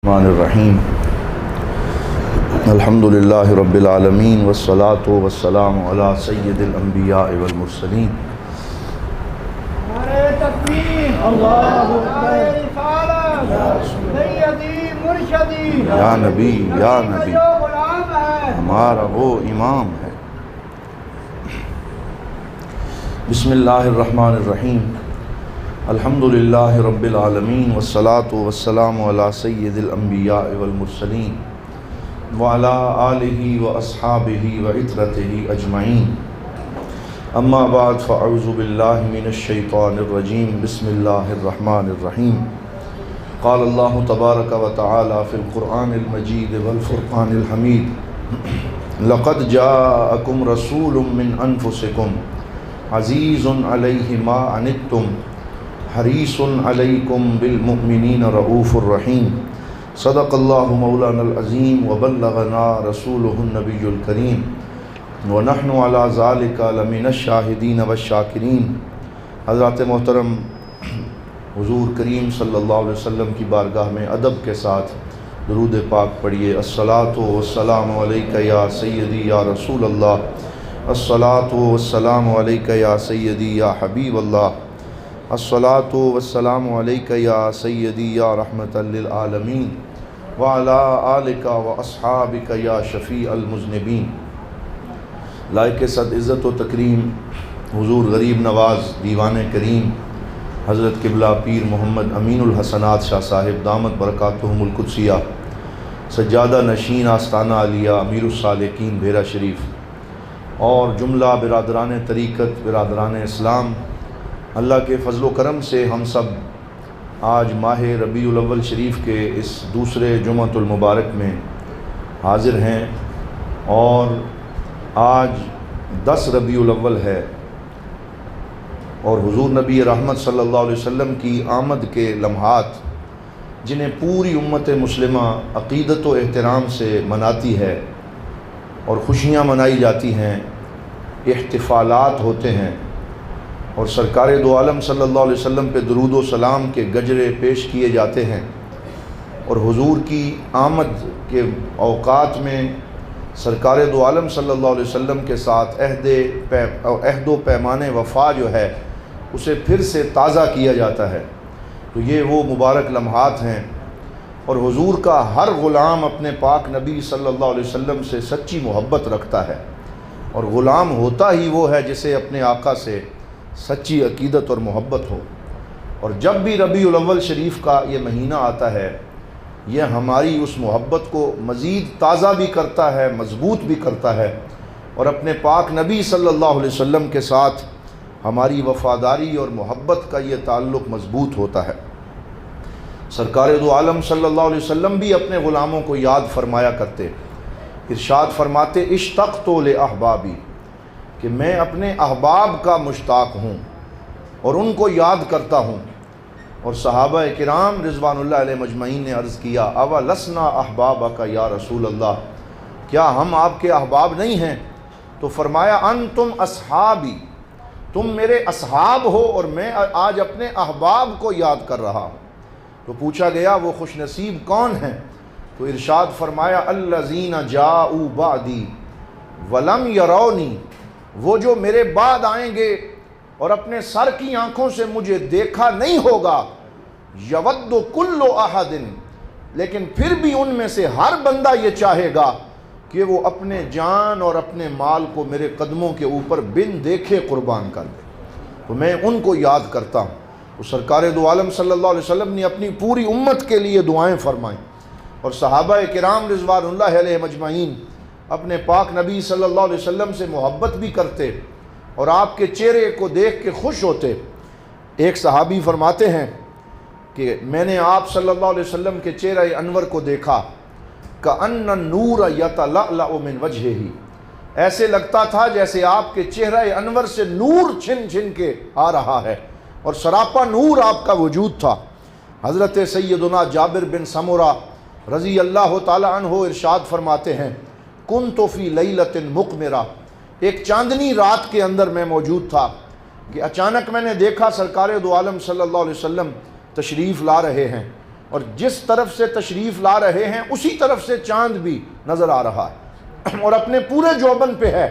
الرحمن الرحیم الحمد للہ رب العالمین والصلاة والسلام علی سید الانبیاء والمرسلین نعرہ تکبیر، اللہ اکبر، رسالت، سیدی مرشدی، یا نبی یا نبی جو غلام ہے ہمارا وہ امام ہے۔ بسم اللہ الرحمن الرحیم الحمد للہ رب العالمین والصلاة والسلام علی سید الانبیاء والمرسلین وعلی آلہ واصحابہ وعترتہ اجمعین، اما بعد فاعوذ باللہ من الشیطان الرجیم، بسم اللہ الرحمن الرحیم۔ قال اللہ تبارک و تعالی فی القرآن المجید والفرقان الحمید، لقد جاءکم رسول من انفسکم عزیز علیہ ما عنتم حریص علیکم بالمؤمنین رؤوف الرحیم، صدق اللہ مولانا العظیم وبلغنا رسولہ النبی الکریم ونحن علی ذالک لمن الشاہدین والشاکرین۔ حضرات محترم، حضور کریم صلی اللہ علیہ وسلم کی بارگاہ میں ادب کے ساتھ درود پاک پڑھیے۔ الصلاۃ والسلام علیک یا سیدی یا رسول اللہ، الصلاۃ والسلام علیک یا سیدی یا حبیب اللہ، الصلاۃ والسلام علیک یا سیدی یا رحمۃ للعالمین وعلی آلک واصحابک یا شفیع المذنبین۔ لائق صد عزت و تکریم حضور غریب نواز دیوان کریم حضرت قبلہ پیر محمد امین الحسنات شاہ صاحب دامت برکاتہم القدسیہ، سجادہ نشین آستانہ عالیہ امیر السالکین بھیرا شریف، اور جملہ برادران طریقت برادران اسلام، اللہ کے فضل و کرم سے ہم سب آج ماہ ربیع الاول شریف کے اس دوسرے جمعۃ المبارک میں حاضر ہیں، اور آج 10 ربیع الاول ہے، اور حضور نبی رحمت صلی اللہ علیہ وسلم کی آمد کے لمحات جنہیں پوری امت مسلمہ عقیدت و احترام سے مناتی ہے، اور خوشیاں منائی جاتی ہیں، احتفالات ہوتے ہیں، اور سرکار دو عالم صلی اللہ علیہ وسلم پہ درود و سلام کے گجرے پیش کیے جاتے ہیں، اور حضور کی آمد کے اوقات میں سرکار دو عالم صلی اللہ علیہ وسلم کے ساتھ عہد و پیمان وفا جو ہے اسے پھر سے تازہ کیا جاتا ہے۔ تو یہ وہ مبارک لمحات ہیں، اور حضور کا ہر غلام اپنے پاک نبی صلی اللہ علیہ وسلم سے سچی محبت رکھتا ہے، اور غلام ہوتا ہی وہ ہے جسے اپنے آقا سے سچی عقیدت اور محبت ہو۔ اور جب بھی ربیع الاول شریف کا یہ مہینہ آتا ہے، یہ ہماری اس محبت کو مزید تازہ بھی کرتا ہے، مضبوط بھی کرتا ہے، اور اپنے پاک نبی صلی اللہ علیہ وسلم کے ساتھ ہماری وفاداری اور محبت کا یہ تعلق مضبوط ہوتا ہے۔ سرکار دو عالم صلی اللہ علیہ وسلم بھی اپنے غلاموں کو یاد فرمایا کرتے، ارشاد فرماتے اشتقت لاحبابی، کہ میں اپنے احباب کا مشتاق ہوں اور ان کو یاد کرتا ہوں۔ اور صحابہ کرام رضوان اللہ علیہ مجمعین نے عرض کیا اولسنا احبابک یا رسول اللہ، کیا ہم آپ کے احباب نہیں ہیں؟ تو فرمایا انتم اصحابی، تم میرے اصحاب ہو، اور میں آج اپنے احباب کو یاد کر رہا ہوں۔ تو پوچھا گیا وہ خوش نصیب کون ہیں؟ تو ارشاد فرمایا الذین جاؤوا بعدی ولم یرونی، وہ جو میرے بعد آئیں گے اور اپنے سر کی آنکھوں سے مجھے دیکھا نہیں ہوگا، یود کل احد، لیکن پھر بھی ان میں سے ہر بندہ یہ چاہے گا کہ وہ اپنے جان اور اپنے مال کو میرے قدموں کے اوپر بن دیکھے قربان کر دے۔ تو میں ان کو یاد کرتا ہوں۔ تو سرکار دو عالم صلی اللہ علیہ وسلم نے اپنی پوری امت کے لیے دعائیں فرمائیں، اور صحابہ کرام رضوان اللہ علیہ مجمعین اپنے پاک نبی صلی اللہ علیہ وسلم سے محبت بھی کرتے، اور آپ کے چہرے کو دیکھ کے خوش ہوتے۔ ایک صحابی فرماتے ہیں کہ میں نے آپ صلی اللہ علیہ وسلم کے چہرہ انور کو دیکھا، کأن النور یتلألأ من وجہہ، ایسے لگتا تھا جیسے آپ کے چہرہ انور سے نور چھن چھن کے آ رہا ہے، اور سراپا نور آپ کا وجود تھا۔ حضرت سیدنا جابر بن سمرہ رضی اللہ تعالی عنہ ارشاد فرماتے ہیں کنت فی لیلۃ مقمرہ، ایک چاندنی رات کے اندر میں موجود تھا کہ اچانک میں نے دیکھا سرکار دو عالم صلی اللہ علیہ وسلم تشریف لا رہے ہیں، اور جس طرف سے تشریف لا رہے ہیں اسی طرف سے چاند بھی نظر آ رہا ہے اور اپنے پورے جوبن پہ ہے،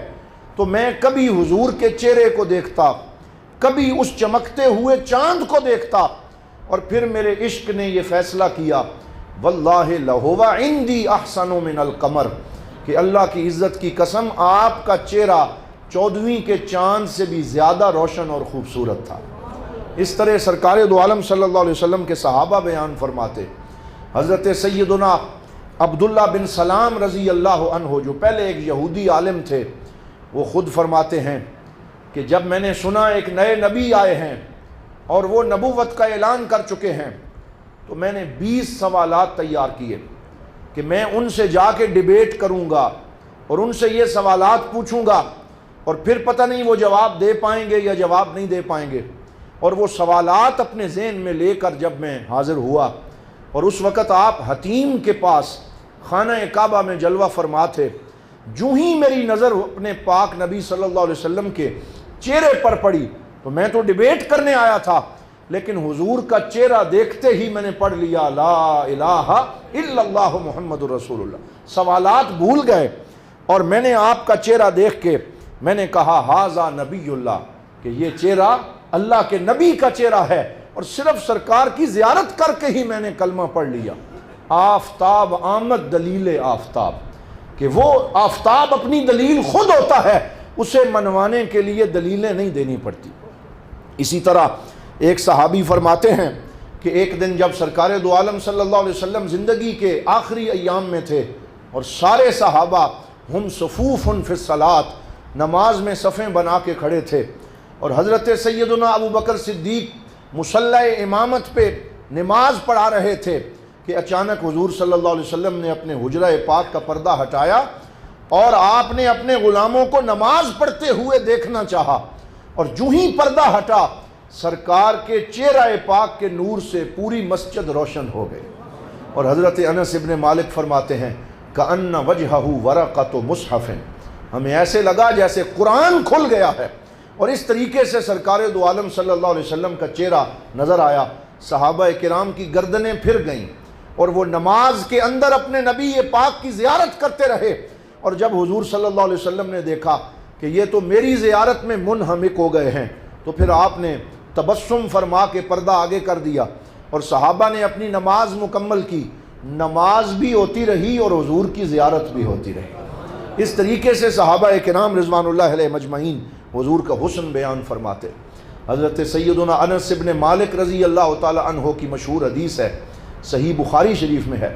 تو میں کبھی حضور کے چہرے کو دیکھتا، کبھی اس چمکتے ہوئے چاند کو دیکھتا، اور پھر میرے عشق نے یہ فیصلہ کیا واللہ لہو عندی احسن من القمر، کہ اللہ کی عزت کی قسم آپ کا چہرہ 14ویں کے چاند سے بھی زیادہ روشن اور خوبصورت تھا۔ اس طرح سرکار دو عالم صلی اللہ علیہ وسلم کے صحابہ بیان فرماتے۔ حضرت سیدنا عبداللہ بن سلام رضی اللہ عنہ جو پہلے ایک یہودی عالم تھے، وہ خود فرماتے ہیں کہ جب میں نے سنا ایک نئے نبی آئے ہیں اور وہ نبوت کا اعلان کر چکے ہیں، تو میں نے 20 سوالات تیار کیے کہ میں ان سے جا کے ڈیبیٹ کروں گا اور ان سے یہ سوالات پوچھوں گا، اور پھر پتہ نہیں وہ جواب دے پائیں گے یا جواب نہیں دے پائیں گے۔ اور وہ سوالات اپنے ذہن میں لے کر جب میں حاضر ہوا، اور اس وقت آپ حتیم کے پاس خانہ کعبہ میں جلوہ فرما تھے، جو ہی میری نظر اپنے پاک نبی صلی اللہ علیہ وسلم کے چہرے پر پڑی، تو میں تو ڈیبیٹ کرنے آیا تھا، لیکن حضور کا چہرہ دیکھتے ہی میں نے پڑھ لیا لا الہ الا اللہ محمد رسول اللہ، سوالات بھول گئے، اور میں نے آپ کا چہرہ دیکھ کے میں نے کہا ھذا نبی اللہ، کہ یہ چہرہ اللہ کے نبی کا چہرہ ہے، اور صرف سرکار کی زیارت کر کے ہی میں نے کلمہ پڑھ لیا۔ آفتاب آمد دلیل آفتاب، کہ وہ آفتاب اپنی دلیل خود ہوتا ہے، اسے منوانے کے لیے دلیلیں نہیں دینی پڑتی۔ اسی طرح ایک صحابی فرماتے ہیں کہ ایک دن جب سرکار دو عالم صلی اللہ علیہ وسلم زندگی کے آخری ایام میں تھے، اور سارے صحابہ ہم صفوف فی الصلاۃ، نماز میں صفیں بنا کے کھڑے تھے، اور حضرت سیدنا ابو بکر صدیق مصلی امامت پہ نماز پڑھا رہے تھے کہ اچانک حضور صلی اللہ علیہ وسلم نے اپنے حجرہ پاک کا پردہ ہٹایا، اور آپ نے اپنے غلاموں کو نماز پڑھتے ہوئے دیکھنا چاہا، اور جو ہی پردہ ہٹا سرکار کے چہرہ پاک کے نور سے پوری مسجد روشن ہو گئی۔ اور حضرت انس ابن مالک فرماتے ہیں کأن وجہہ ورقۃ مصحف، ہمیں ایسے لگا جیسے قرآن کھل گیا ہے، اور اس طریقے سے سرکار دو عالم صلی اللہ علیہ وسلم کا چہرہ نظر آیا۔ صحابہ کرام کی گردنیں پھر گئیں، اور وہ نماز کے اندر اپنے نبی پاک کی زیارت کرتے رہے، اور جب حضور صلی اللہ علیہ وسلم نے دیکھا کہ یہ تو میری زیارت میں منہمک ہو گئے ہیں، تو پھر آپ نے تبسم فرما کے پردہ آگے کر دیا، اور صحابہ نے اپنی نماز مکمل کی، نماز بھی ہوتی رہی اور حضور کی زیارت بھی ہوتی رہی۔ اس طریقے سے صحابہ کرام رضوان اللہ علیہ مجمعین حضور کا حسن بیان فرماتے۔ حضرت سیدنا انس ابن مالک رضی اللہ تعالی عنہ کی مشہور حدیث ہے، صحیح بخاری شریف میں ہے،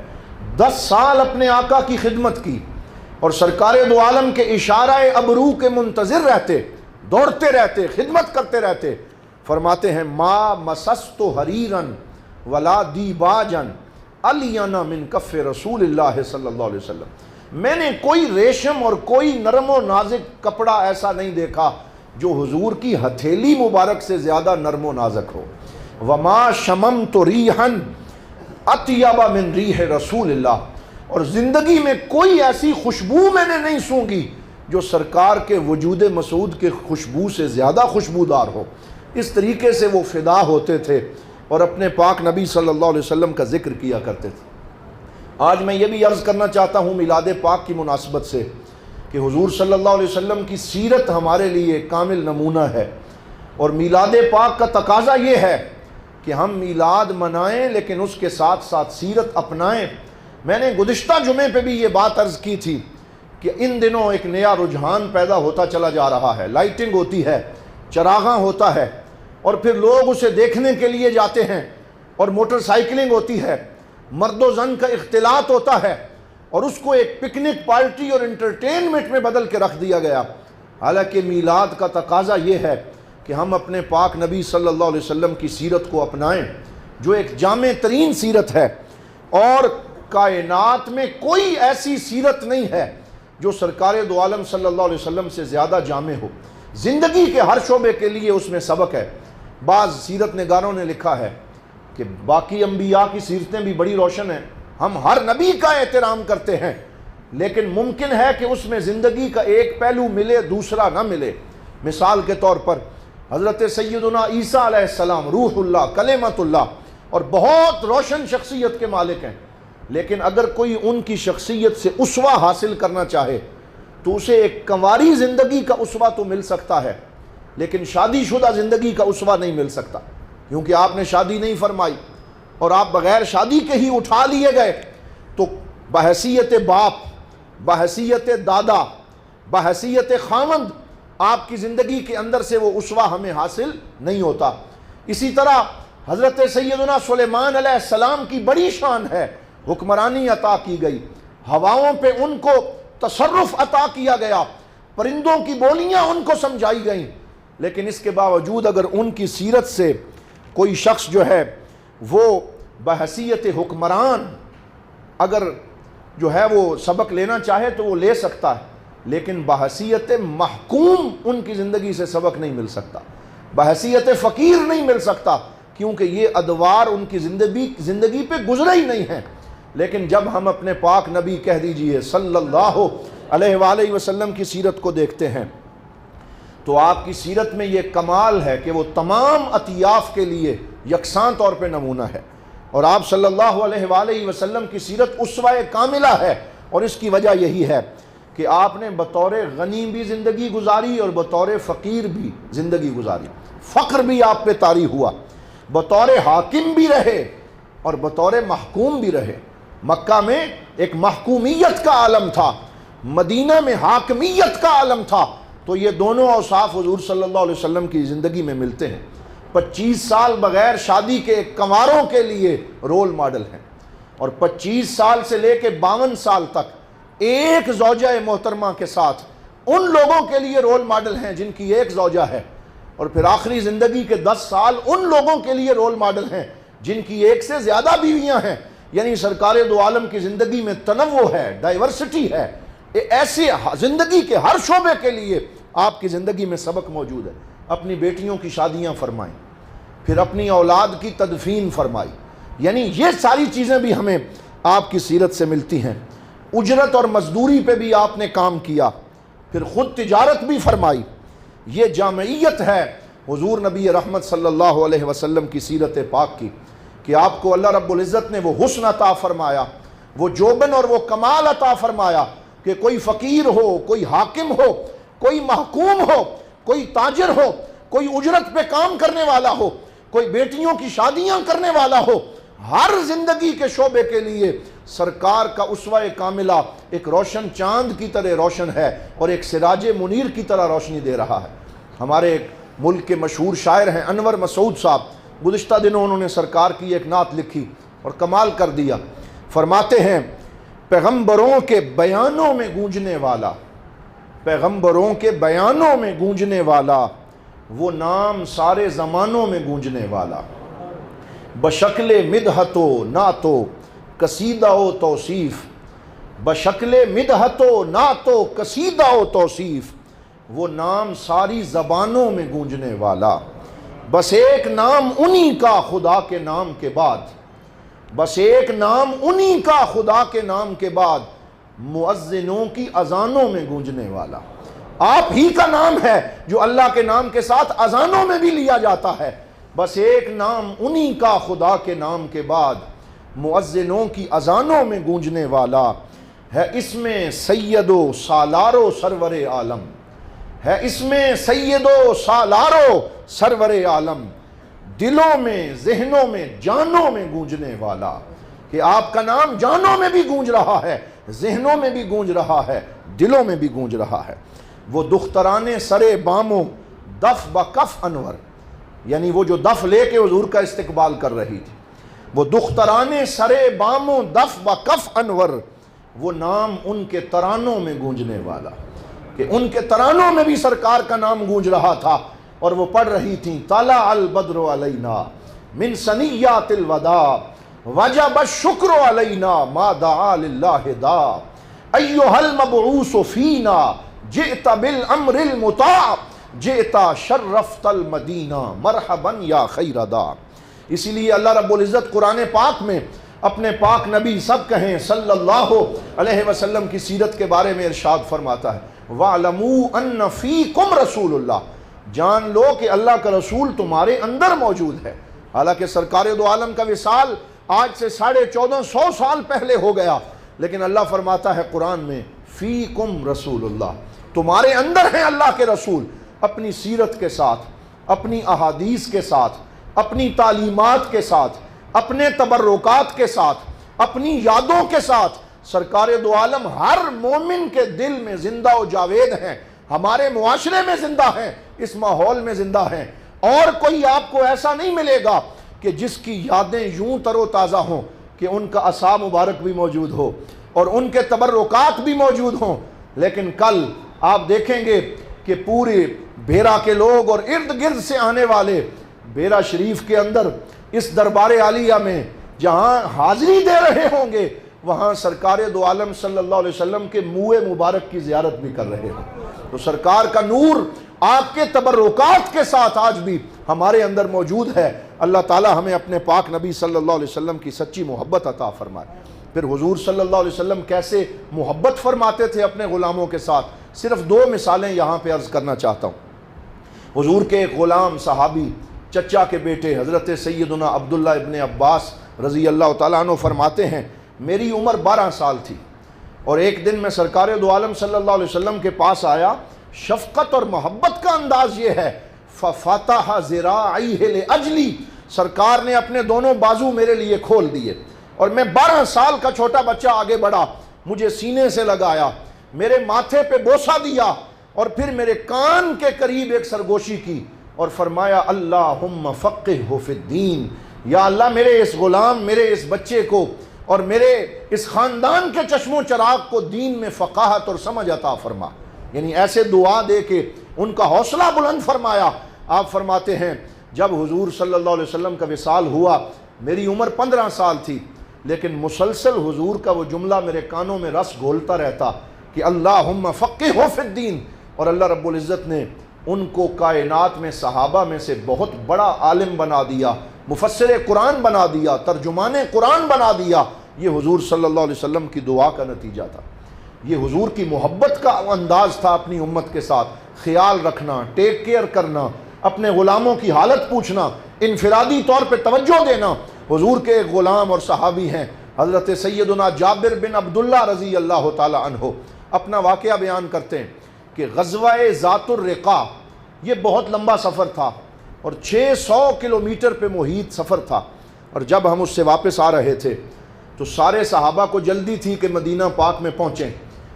10 سال اپنے آقا کی خدمت کی، اور سرکار دو عالم کے اشارہ ابرو کے منتظر رہتے، دوڑتے رہتے، خدمت کرتے رہتے۔ فرماتے ہیں ما مسست حریرن ولا دیباجن الین من کف رسول اللہ صلی اللہ علیہ وسلم، میں نے کوئی ریشم اور کوئی نرم و نازک کپڑا ایسا نہیں دیکھا جو حضور کی ہتھیلی مبارک سے زیادہ نرم و نازک ہو۔ وما شممت ریحا اطیب من ریح رسول اللہ، اور زندگی میں کوئی ایسی خوشبو میں نے نہیں سونگھی جو سرکار کے وجود مسعود کے خوشبو سے زیادہ خوشبودار ہو۔ اس طریقے سے وہ فدا ہوتے تھے اور اپنے پاک نبی صلی اللہ علیہ وسلم کا ذکر کیا کرتے تھے۔ آج میں یہ بھی عرض کرنا چاہتا ہوں میلاد پاک کی مناسبت سے کہ حضور صلی اللہ علیہ وسلم کی سیرت ہمارے لیے کامل نمونہ ہے، اور میلاد پاک کا تقاضا یہ ہے کہ ہم میلاد منائیں لیکن اس کے ساتھ ساتھ سیرت اپنائیں۔ میں نے گزشتہ جمعے پہ بھی یہ بات عرض کی تھی کہ ان دنوں ایک نیا رجحان پیدا ہوتا چلا جا رہا ہے، لائٹنگ ہوتی ہے، چراغاں ہوتا ہے، اور پھر لوگ اسے دیکھنے کے لیے جاتے ہیں، اور موٹر سائیکلنگ ہوتی ہے، مرد و زن کا اختلاط ہوتا ہے، اور اس کو ایک پکنک پارٹی اور انٹرٹینمنٹ میں بدل کے رکھ دیا گیا۔ حالانکہ میلاد کا تقاضا یہ ہے کہ ہم اپنے پاک نبی صلی اللہ علیہ وسلم کی سیرت کو اپنائیں، جو ایک جامع ترین سیرت ہے، اور کائنات میں کوئی ایسی سیرت نہیں ہے جو سرکار دو عالم صلی اللہ علیہ وسلم سے زیادہ جامع ہو۔ زندگی کے ہر شعبے کے لیے اس میں سبق ہے۔ بعض سیرت نگاروں نے لکھا ہے کہ باقی انبیاء کی سیرتیں بھی بڑی روشن ہیں، ہم ہر نبی کا احترام کرتے ہیں، لیکن ممکن ہے کہ اس میں زندگی کا ایک پہلو ملے دوسرا نہ ملے۔ مثال کے طور پر حضرت سیدنا عیسیٰ علیہ السلام روح اللہ کلمت اللہ، اور بہت روشن شخصیت کے مالک ہیں، لیکن اگر کوئی ان کی شخصیت سے اسوہ حاصل کرنا چاہے تو اسے ایک کنواری زندگی کا اسوہ تو مل سکتا ہے، لیکن شادی شدہ زندگی کا اسوہ نہیں مل سکتا، کیونکہ آپ نے شادی نہیں فرمائی اور آپ بغیر شادی کے ہی اٹھا لیے گئے، تو بحیثیت باپ، بحیثیت دادا، بحیثیت خاوند آپ کی زندگی کے اندر سے وہ اسوہ ہمیں حاصل نہیں ہوتا۔ اسی طرح حضرت سیدنا سلیمان علیہ السلام کی بڑی شان ہے، حکمرانی عطا کی گئی، ہواؤں پہ ان کو تصرف عطا کیا گیا، پرندوں کی بولیاں ان کو سمجھائی گئیں، لیکن اس کے باوجود اگر ان کی سیرت سے کوئی شخص جو ہے وہ بحیثیت حکمران اگر جو ہے وہ سبق لینا چاہے تو وہ لے سکتا ہے، لیکن بحیثیت محکوم ان کی زندگی سے سبق نہیں مل سکتا، بحیثیت فقیر نہیں مل سکتا، کیونکہ یہ ادوار ان کی زندگی پہ گزرے ہی نہیں ہیں۔ لیکن جب ہم اپنے پاک نبی کہہ دیجئے صلی اللہ علیہ وآلہ وسلم کی سیرت کو دیکھتے ہیں تو آپ کی سیرت میں یہ کمال ہے کہ وہ تمام اطیاف کے لیے یکساں طور پہ نمونہ ہے، اور آپ صلی اللہ علیہ وآلہ وسلم کی سیرت اسوہ کاملہ ہے، اور اس کی وجہ یہی ہے کہ آپ نے بطور غنی بھی زندگی گزاری اور بطور فقیر بھی زندگی گزاری، فقر بھی آپ پہ طاری ہوا، بطور حاکم بھی رہے اور بطور محکوم بھی رہے۔ مکہ میں ایک محکومیت کا عالم تھا، مدینہ میں حاکمیت کا عالم تھا، تو یہ دونوں اوصاف حضور صلی اللہ علیہ وسلم کی زندگی میں ملتے ہیں۔ 25 سال بغیر شادی کے کنواروں کے لیے رول ماڈل ہیں، اور 25 سال سے لے کے 52 سال تک ایک زوجہ محترمہ کے ساتھ ان لوگوں کے لیے رول ماڈل ہیں جن کی ایک زوجہ ہے، اور پھر آخری زندگی کے 10 سال ان لوگوں کے لیے رول ماڈل ہیں جن کی ایک سے زیادہ بیویاں ہیں۔ یعنی سرکار دو عالم کی زندگی میں تنوع ہے، ڈائیورسٹی ہے، ایسے زندگی کے ہر شعبے کے لیے آپ کی زندگی میں سبق موجود ہے۔ اپنی بیٹیوں کی شادیاں فرمائیں، پھر اپنی اولاد کی تدفین فرمائی، یعنی یہ ساری چیزیں بھی ہمیں آپ کی سیرت سے ملتی ہیں۔ اجرت اور مزدوری پہ بھی آپ نے کام کیا، پھر خود تجارت بھی فرمائی۔ یہ جامعیت ہے حضور نبی رحمت صلی اللہ علیہ وسلم کی سیرت پاک کی، کہ آپ کو اللہ رب العزت نے وہ حسن عطا فرمایا، وہ جوبن اور وہ کمال عطا فرمایا کہ کوئی فقیر ہو، کوئی حاکم ہو، کوئی محکوم ہو، کوئی تاجر ہو، کوئی اجرت پہ کام کرنے والا ہو، کوئی بیٹیوں کی شادیاں کرنے والا ہو، ہر زندگی کے شعبے کے لیے سرکار کا اسوہ کاملہ ایک روشن چاند کی طرح روشن ہے اور ایک سراج منیر کی طرح روشنی دے رہا ہے۔ ہمارے ایک ملک کے مشہور شاعر ہیں انور مسعود صاحب، گزشتہ دنوں انہوں نے سرکار کی ایک نعت لکھی اور کمال کر دیا۔ فرماتے ہیں پیغمبروں کے بیانوں میں گونجنے والا، پیغمبروں کے بیانوں میں گونجنے والا، وہ نام سارے زمانوں میں گونجنے والا، بشکل مدحت و نعت و قصیدہ و توصیف، بشکل مدحت و نعت و قصیدہ و توصیف، وہ نام ساری زبانوں میں گونجنے والا، بس ایک نام انہی کا خدا کے نام کے بعد، بس ایک نام انہی کا خدا کے نام کے بعد، مؤذنوں کی اذانوں میں گونجنے والا۔ آپ ہی کا نام ہے جو اللہ کے نام کے ساتھ اذانوں میں بھی لیا جاتا ہے، بس ایک نام انہی کا خدا کے نام کے بعد، مؤذنوں کی اذانوں میں گونجنے والا ہے، اس میں سید و سالار و سرور عالم ہے، اس میں سید و سالار و سرور عالم، دلوں میں ذہنوں میں جانوں میں گونجنے والا، کہ آپ کا نام جانوں میں بھی گونج رہا ہے، ذہنوں میں بھی گونج رہا ہے، دلوں میں بھی گونج رہا ہے۔ وہ دختران سرے باموں دف بکف انور، یعنی وہ جو دف لے کے حضور کا استقبال کر رہی تھی، وہ دختران سرے باموں دف بکف انور، وہ نام ان کے ترانوں میں گونجنے والا، کہ ان کے ترانوں میں بھی سرکار کا نام گونج رہا تھا، اور وہ پڑھ رہی تھیں طلع البدر علینا من ثنیات الوداع وجب الشکر علینا ما دعا للہ دا ایھا المبعوث فینا جئت بالامر المطاع جئت شرفت المدینہ مرحبا یا خیر دا۔ اسی لیے اللہ رب العزت قرآن پاک میں اپنے پاک نبی سب کہیں صلی اللہ علیہ وسلم کی سیرت کے بارے میں ارشاد فرماتا ہے وَاعْلَمُوا أَنَّ فِيكُمْ رَسُولُ اللَّهِ، جان لو کہ اللہ کا رسول تمہارے اندر موجود ہے۔ حالانکہ سرکار دو عالم کا وصال آج سے 1450 سال پہلے ہو گیا، لیکن اللہ فرماتا ہے قرآن میں فیکم رسول اللہ، تمہارے اندر ہیں اللہ کے رسول، اپنی سیرت کے ساتھ، اپنی احادیث کے ساتھ، اپنی تعلیمات کے ساتھ، اپنے تبرکات کے ساتھ، اپنی یادوں کے ساتھ سرکار دو عالم ہر مومن کے دل میں زندہ و جاوید ہیں، ہمارے معاشرے میں زندہ ہیں، اس ماحول میں زندہ ہیں۔ اور کوئی آپ کو ایسا نہیں ملے گا کہ جس کی یادیں یوں تر و تازہ ہوں کہ ان کا عصا مبارک بھی موجود ہو اور ان کے تبرکات بھی موجود ہوں، لیکن کل آپ دیکھیں گے کہ پورے بیرا کے لوگ اور ارد گرد سے آنے والے بیرا شریف کے اندر اس دربار عالیہ میں جہاں حاضری دے رہے ہوں گے، وہاں سرکار دو عالم صلی اللہ علیہ وسلم کے منہ مبارک کی زیارت بھی کر رہے ہیں۔ تو سرکار کا نور آپ کے تبرکات کے ساتھ آج بھی ہمارے اندر موجود ہے۔ اللہ تعالی ہمیں اپنے پاک نبی صلی اللہ علیہ وسلم کی سچی محبت عطا فرمائے۔ پھر حضور صلی اللہ علیہ وسلم کیسے محبت فرماتے تھے اپنے غلاموں کے ساتھ، صرف 2 مثالیں یہاں پہ عرض کرنا چاہتا ہوں۔ حضور کے ایک غلام صحابی چچا کے بیٹے حضرت سیدنا عبداللہ ابن عباس رضی اللہ تعالیٰ عنہ فرماتے ہیں میری عمر 12 سال تھی، اور ایک دن میں سرکار دو عالم صلی اللہ علیہ وسلم کے پاس آیا۔ شفقت اور محبت کا انداز یہ ہے، فَفَتَحَ ذِرَاعِهِ لِأَجْلِي، سرکار نے اپنے دونوں بازو میرے لیے کھول دیے، اور میں 12 سال کا چھوٹا بچہ آگے بڑھا، مجھے سینے سے لگایا، میرے ماتھے پہ بوسہ دیا، اور پھر میرے کان کے قریب ایک سرگوشی کی اور فرمایا اللہم فقہہ فی الدین، یا اللہ میرے اس غلام، میرے اس بچے کو اور میرے اس خاندان کے چشم و چراغ کو دین میں فقاہت اور سمجھ عطا فرما۔ یعنی ایسے دعا دے کے ان کا حوصلہ بلند فرمایا۔ آپ فرماتے ہیں جب حضور صلی اللہ علیہ وسلم کا وصال ہوا میری عمر 15 سال تھی، لیکن مسلسل حضور کا وہ جملہ میرے کانوں میں رس گھولتا رہتا کہ اللہم فقہہ فی الدین، اور اللہ رب العزت نے ان کو کائنات میں صحابہ میں سے بہت بڑا عالم بنا دیا، مفسر قرآن بنا دیا، ترجمان قرآن بنا دیا۔ یہ حضور صلی اللہ علیہ وسلم کی دعا کا نتیجہ تھا، یہ حضور کی محبت کا انداز تھا اپنی امت کے ساتھ، خیال رکھنا، ٹیک کیئر کرنا، اپنے غلاموں کی حالت پوچھنا، انفرادی طور پہ توجہ دینا۔ حضور کے ایک غلام اور صحابی ہیں حضرت سیدنا جابر بن عبداللہ رضی اللہ تعالی عنہ، اپنا واقعہ بیان کرتے ہیں کہ غزوہ ذات الرقاع یہ بہت لمبا سفر تھا اور 600 کلومیٹر پہ محیط سفر تھا، اور جب ہم اس سے واپس آ رہے تھے تو سارے صحابہ کو جلدی تھی کہ مدینہ پاک میں پہنچیں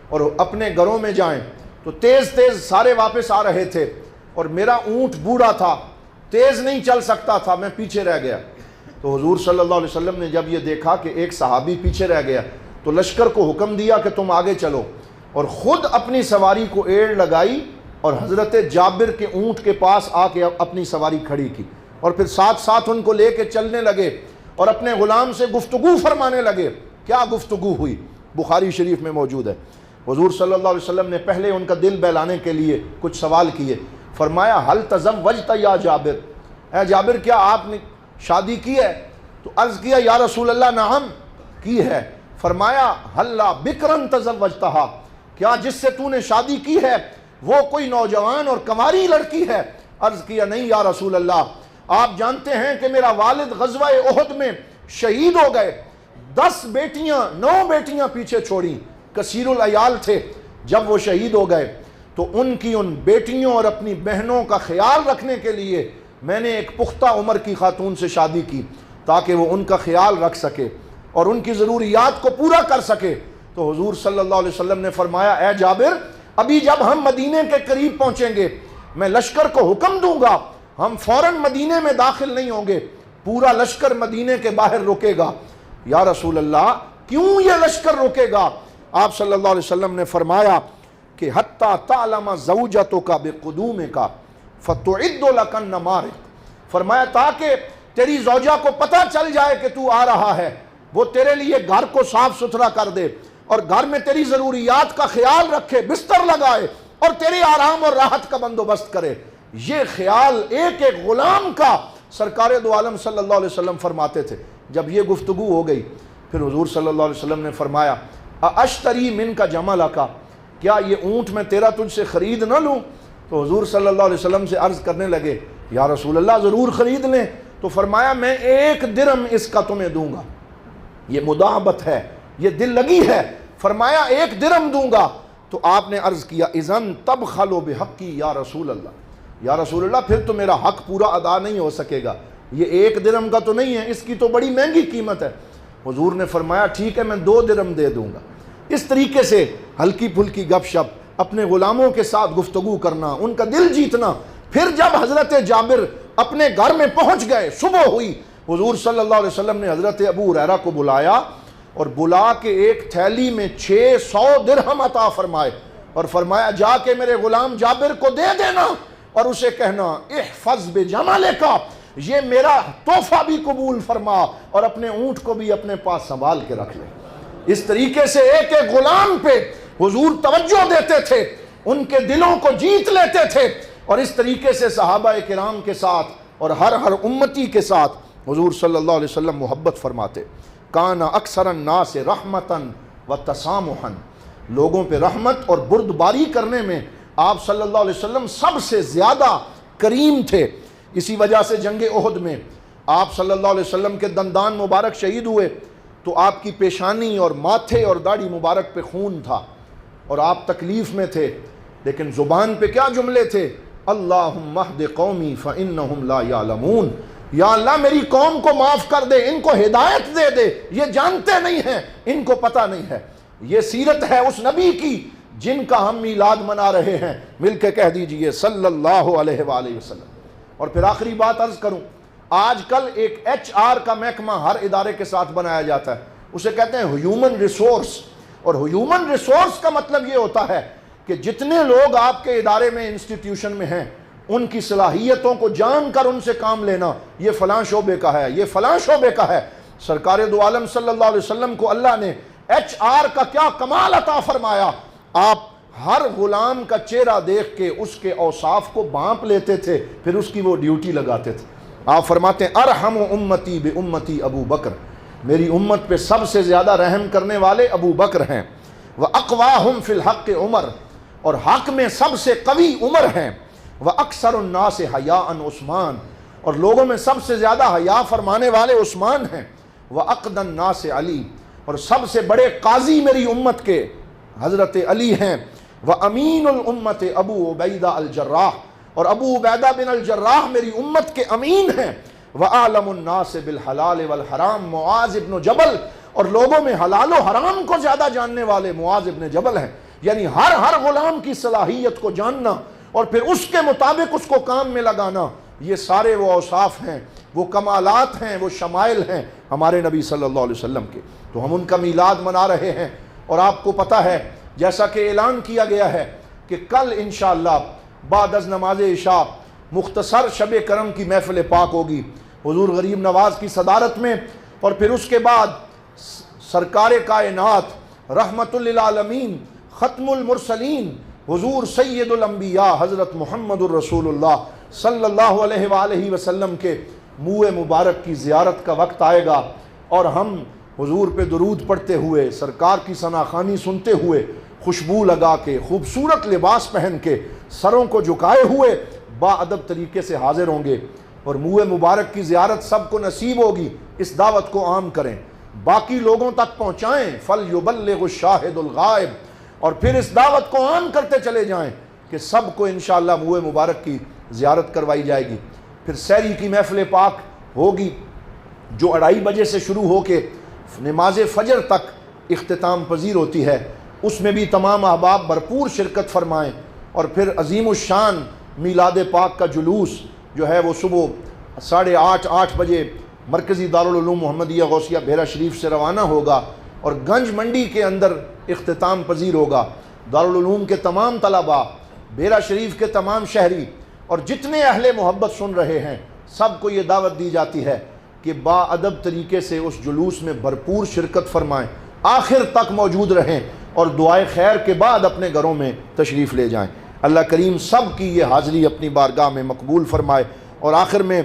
اور اپنے گھروں میں جائیں، تو تیز تیز سارے واپس آ رہے تھے، اور میرا اونٹ بوڑھا تھا، تیز نہیں چل سکتا تھا، میں پیچھے رہ گیا۔ تو حضور صلی اللہ علیہ وسلم نے جب یہ دیکھا کہ ایک صحابی پیچھے رہ گیا تو لشکر کو حکم دیا کہ تم آگے چلو، اور خود اپنی سواری کو ایڑ لگائی اور حضرت جابر کے اونٹ کے پاس آ کے اپنی سواری کھڑی کی، اور پھر ساتھ ساتھ ان کو لے کے چلنے لگے اور اپنے غلام سے گفتگو فرمانے لگے۔ کیا گفتگو ہوئی؟ بخاری شریف میں موجود ہے۔ حضور صلی اللہ علیہ وسلم نے پہلے ان کا دل بہلانے کے لیے کچھ سوال کیے، فرمایا حل تزوجت یا جابر، اے جابر کیا آپ نے شادی کی ہے؟ تو عرض کیا یا رسول اللہ نعم کی ہے۔ فرمایا حلا بکرن تزوجتہا، کیا جس سے تو نے شادی کی ہے وہ کوئی نوجوان اور کنواری لڑکی ہے؟ عرض کیا نہیں یا رسول اللہ، آپ جانتے ہیں کہ میرا والد غزوہ احد میں شہید ہو گئے، 10 بیٹیاں 9 بیٹیاں پیچھے چھوڑیں، کثیر العیال تھے۔ جب وہ شہید ہو گئے تو ان کی ان بیٹیوں اور اپنی بہنوں کا خیال رکھنے کے لیے میں نے ایک پختہ عمر کی خاتون سے شادی کی تاکہ وہ ان کا خیال رکھ سکے اور ان کی ضروریات کو پورا کر سکے۔ تو حضور صلی اللہ علیہ وسلم نے فرمایا اے جابر، ابھی جب ہم مدینے کے قریب پہنچیں گے میں لشکر کو حکم دوں گا، ہم فوراً مدینے میں داخل نہیں ہوں گے، پورا لشکر مدینے کے باہر رکے گا۔ یا رسول اللہ کیوں یہ لشکر رکے گا؟ آپ صلی اللہ علیہ وسلم نے فرمایا کہ حتی تعلم زوجتک بقدومک فتعد لک النمارق، فرمایا تاکہ تیری زوجہ کو پتہ چل جائے کہ تو آ رہا ہے، وہ تیرے لیے گھر کو صاف ستھرا کر دے اور گھر میں تیری ضروریات کا خیال رکھے، بستر لگائے اور تیرے آرام اور راحت کا بندوبست کرے۔ یہ خیال ایک ایک غلام کا سرکار دو عالم صلی اللہ علیہ وسلم فرماتے تھے۔ جب یہ گفتگو ہو گئی پھر حضور صلی اللہ علیہ وسلم نے فرمایا اشتری من کا جمل کا، کیا یہ اونٹ میں تیرا تجھ سے خرید نہ لوں؟ تو حضور صلی اللہ علیہ وسلم سے عرض کرنے لگے یا رسول اللہ ضرور خرید لیں، تو فرمایا میں 1 درہم اس کا تمہیں دوں گا. یہ مداحبت ہے، یہ دل لگی ہے. فرمایا 1 درہم دوں گا. تو آپ نے عرض کیا اذن تبخلوا بحقی یا رسول اللہ، یا رسول اللہ پھر تو میرا حق پورا ادا نہیں ہو سکے گا، یہ 1 درہم کا تو نہیں ہے، اس کی تو بڑی مہنگی قیمت ہے. حضور نے فرمایا ٹھیک ہے میں 2 درہم دے دوں گا. اس طریقے سے ہلکی پھلکی گپ شپ، اپنے غلاموں کے ساتھ گفتگو کرنا، ان کا دل جیتنا. پھر جب حضرت جابر اپنے گھر میں پہنچ گئے، صبح ہوئی، حضور صلی اللہ علیہ وسلم نے حضرت ابو ہریرہ کو بلایا اور بلا کے ایک تھیلی میں 600 درہم عطا فرمائے اور فرمایا جا کے میرے غلام جابر کو دے دینا اور اسے کہنا احفظ بجمالک، یہ میرا تحفہ بھی قبول فرما اور اپنے اونٹ کو بھی اپنے پاس سنبھال کے رکھ لے. اس طریقے سے ایک ایک غلام پہ حضور توجہ دیتے تھے، ان کے دلوں کو جیت لیتے تھے. اور اس طریقے سے صحابہ کرام کے ساتھ اور ہر امتی کے ساتھ حضور صلی اللہ علیہ وسلم محبت فرماتے. کان اکثر الناس رحمتا و تسامحا، لوگوں پہ رحمت اور بردباری کرنے میں آپ صلی اللہ علیہ وسلم سب سے زیادہ کریم تھے. اسی وجہ سے جنگ احد میں آپ صلی اللہ علیہ وسلم کے دندان مبارک شہید ہوئے تو آپ کی پیشانی اور ماتھے اور داڑھی مبارک پہ خون تھا اور آپ تکلیف میں تھے، لیکن زبان پہ کیا جملے تھے؟ اللہم اہد قومی فانہم لا یعلمون، یا اللہ میری قوم کو معاف کر دے، ان کو ہدایت دے دے، یہ جانتے نہیں ہیں، ان کو پتہ نہیں ہے. یہ سیرت ہے اس نبی کی جن کا ہم میلاد منا رہے ہیں. مل کے کہہ دیجئے صلی اللہ علیہ وآلہ وسلم. اور پھر آخری بات عرض کروں، آج کل ایک HR کا محکمہ ہر ادارے کے ساتھ بنایا جاتا ہے، اسے کہتے ہیں ہیومن ریسورس. اور ہیومن ریسورس کا مطلب یہ ہوتا ہے کہ جتنے لوگ آپ کے ادارے میں انسٹیٹیوشن میں ہیں ان کی صلاحیتوں کو جان کر ان سے کام لینا، یہ فلاں شعبے کا ہے، یہ فلاں شعبے کا ہے. سرکار دو عالم صلی اللہ علیہ وسلم کو اللہ نے HR کا کیا کمال عطا فرمایا. آپ ہر غلام کا چہرہ دیکھ کے اس کے اوصاف کو بانپ لیتے تھے، پھر اس کی وہ ڈیوٹی لگاتے تھے. آپ فرماتے ہیں ارحم امتی بامتی ابو بکر، میری امت پہ سب سے زیادہ رحم کرنے والے ابو بکر ہیں. وَأَقْوَاهُمْ فِي الْحَقِّ عمر، اور حق میں سب سے قوی عمر ہیں. وَأَكْثَرُ النَّاسِ حَيَاءً عثمان، اور لوگوں میں سب سے زیادہ حیا فرمانے والے عثمان ہیں. وَأَقْدَ النَّاسِ علی، اور سب سے بڑے قاضی میری امت کے حضرت علی ہیں. وَأَمِينُ الْأُمَّةِ ابو عبیدہ الجراح، اور ابو عبیدہ بن الجراح میری امت کے امین ہیں. وَأَعْلَمُ النَّاسِ بِالْحَلَالِ وَالْحَرَامِ معاذ ابن جبل، اور لوگوں میں حلال و حرام کو زیادہ جاننے والے معاذ ابن جبل ہیں. یعنی ہر غلام کی صلاحیت کو جاننا اور پھر اس کے مطابق اس کو کام میں لگانا، یہ سارے وہ اوصاف ہیں، وہ کمالات ہیں، وہ شمائل ہیں ہمارے نبی صلی اللہ علیہ وسلم کے. تو ہم ان کا میلاد منا رہے ہیں. اور آپ کو پتہ ہے جیسا کہ اعلان کیا گیا ہے کہ کل انشاءاللہ بعد از نماز عشاء مختصر شب کرم کی محفل پاک ہوگی حضور غریب نواز کی صدارت میں، اور پھر اس کے بعد سرکار کائنات رحمت للعالمین ختم المرسلین حضور سید الانبیاء حضرت محمد الرسول اللہ صلی اللہ علیہ وآلہ وسلم کے منہ مبارک کی زیارت کا وقت آئے گا، اور ہم حضور پہ درود پڑھتے ہوئے، سرکار کی ثناخوانی سنتے ہوئے، خوشبو لگا کے، خوبصورت لباس پہن کے، سروں کو جھکائے ہوئے باادب طریقے سے حاضر ہوں گے. اور منہ مبارک کی زیارت سب کو نصیب ہوگی. اس دعوت کو عام کریں، باقی لوگوں تک پہنچائیں. فَلْيُبَلِّغُ الشَّاهِدُ الْغَائِبُ، اور پھر اس دعوت کو عام کرتے چلے جائیں کہ سب کو انشاءاللہ منہ مبارک کی زیارت کروائی جائے گی. پھر سحری کی محفل پاک ہوگی جو 2:30 بجے سے شروع ہو کے نماز فجر تک اختتام پذیر ہوتی ہے. اس میں بھی تمام احباب بھرپور شرکت فرمائیں. اور پھر عظیم الشان میلاد پاک کا جلوس جو ہے وہ صبح 8:30 بجے مرکزی دارالعلوم محمدیہ غوثیہ بحیرہ شریف سے روانہ ہوگا اور گنج منڈی کے اندر اختتام پذیر ہوگا. دارالعلوم کے تمام طلباء، بحیرہ شریف کے تمام شہری اور جتنے اہل محبت سن رہے ہیں سب کو یہ دعوت دی جاتی ہے کہ باادب طریقے سے اس جلوس میں بھرپور شرکت فرمائیں، آخر تک موجود رہیں اور دعائے خیر کے بعد اپنے گھروں میں تشریف لے جائیں. اللہ کریم سب کی یہ حاضری اپنی بارگاہ میں مقبول فرمائے. اور آخر میں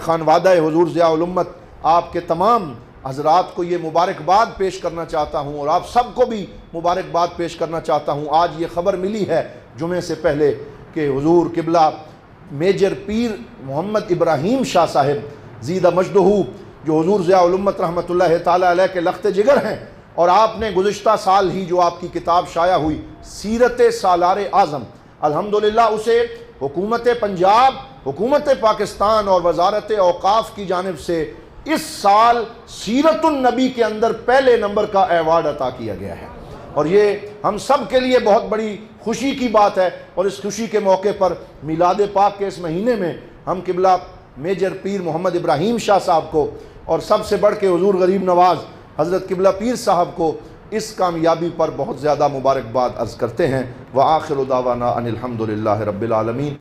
خانوادہ حضور ضیاء الامت آپ کے تمام حضرات کو یہ مبارکباد پیش کرنا چاہتا ہوں اور آپ سب کو بھی مبارکباد پیش کرنا چاہتا ہوں. آج یہ خبر ملی ہے جمعے سے پہلے کہ حضور قبلہ میجر پیر محمد ابراہیم شاہ صاحب زید مجدہ، جو حضور ضیاء الامت رحمۃ اللہ تعالیٰ علیہ کے لخت جگر ہیں، اور آپ نے گزشتہ سال ہی جو آپ کی کتاب شائع ہوئی سیرت سالار اعظم، الحمدللہ اسے حکومت پنجاب، حکومت پاکستان اور وزارت اوقاف کی جانب سے اس سال سیرت النبی کے اندر پہلے نمبر کا ایوارڈ عطا کیا گیا ہے، اور یہ ہم سب کے لیے بہت بڑی خوشی کی بات ہے۔ اور اس خوشی کے موقع پر میلاد پاک کے اس مہینے میں ہم قبلہ میجر پیر محمد ابراہیم شاہ صاحب کو، اور سب سے بڑھ کے حضور غریب نواز حضرت قبلہ پیر صاحب کو اس کامیابی پر بہت زیادہ مبارکباد عرض کرتے ہیں۔ وآخر دعوانا ان الحمدللہ رب العالمین۔